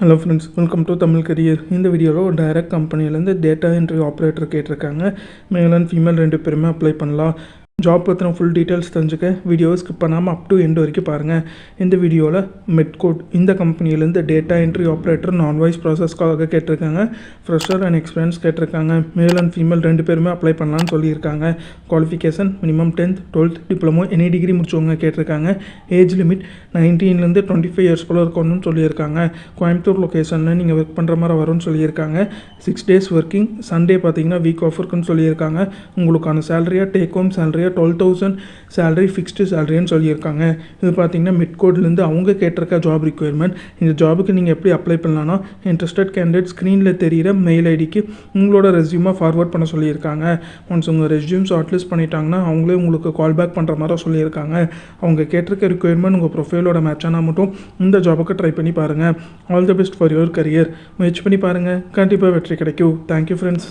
Hello friends, welcome to Tamil career. இந்த வீடியோவில் ஒரு டைரக்ட் கம்பெனிலேருந்து டேட்டா என்ட்ரி ஆப்ரேட்டர் கேட்டிருக்காங்க. மேல் அண்ட் ஃபீமேல் 2 பேருமே அப்ளை பண்ணலாம். ஜாப் பற்றின ஃபுல் டீட்டெயில்ஸ் தெரிஞ்சுக்க வீடியோவை ஸ்கிப் பண்ணாமல் அப் டு எண்ட் வரைக்கும் பாருங்கள். இந்த வீடியோவில் மெட்கோட் இந்த கம்பெனிலேருந்து டேட்டா என்ட்ரி ஆப்ரேட்டர் நான் வாய்ஸ் ப்ராசஸ்க்காக கேட்டிருக்காங்க. ஃப்ரெஷர் அண்ட் எக்ஸ்பீரியன்ஸ் கேட்டிருக்காங்க. மேல் அண்ட் ஃபீமேல் 2 பேருமே அப்ளை பண்ணலான்னு சொல்லியிருக்காங்க. Qualification minimum 10th 12th diploma any degree முடிச்சவங்க கேட்டிருக்காங்க. ஏஜ் லிமிட் 19லேருந்து 25 இயர்ஸ் போல் இருக்கணும்னு சொல்லியிருக்காங்க. கோயம்புத்தூர் லொக்கேஷனில் நீங்கள் ஒர்க் பண்ணுற மாதிரி வரும்னு சொல்லியிருக்காங்க. 6 days ஒர்க்கிங், சண்டே பார்த்தீங்கன்னா வீக் ஆஃப் இருக்குன்னு சொல்லியிருக்காங்க. உங்களுக்கான சேலரியாக டேக் ஹோம் சேலரியாக 12,000 சேலரி ஃபிக்ஸ்டு சேலரின்னு சொல்லியிருக்காங்க. இது பார்த்தீங்கன்னா மெட்கோட்லேருந்து அவங்க கேட்டிருக்க ஜாப் ரிக்வயர்மெண்ட். இந்த ஜாபுக்கு நீங்கள் எப்படி அப்ளை பண்ணலான்னா, இன்ட்ரெஸ்டட் கேண்டிடேட் ஸ்க்ரீனில் தெரிகிற மெயில் ஐடிக்கு உங்களோட ரெஸ்யூமை ஃபார்வர்ட் பண்ண சொல்லியிருக்காங்க. ஒன்ஸ் உங்கள் ரெஸ்யூம் ஷார்ட்லிஸ்ட் பண்ணிட்டாங்கன்னா அவங்களே உங்களுக்கு கால் பேக் பண்ணுற மாதிரி சொல்லியிருக்காங்க. அவங்க கேட்டிருக்க ரிக்வயர்மெண்ட் உங்கள் ப்ரொஃபைலோட மேட்சானா மட்டும் இந்த ஜாபுக்கு ட்ரை பண்ணி பாருங்கள். All the best for your career. முயற்சி பண்ணி பாருங்கள், கண்டிப்பாக வெற்றி கிடைக்கும். Thank you friends.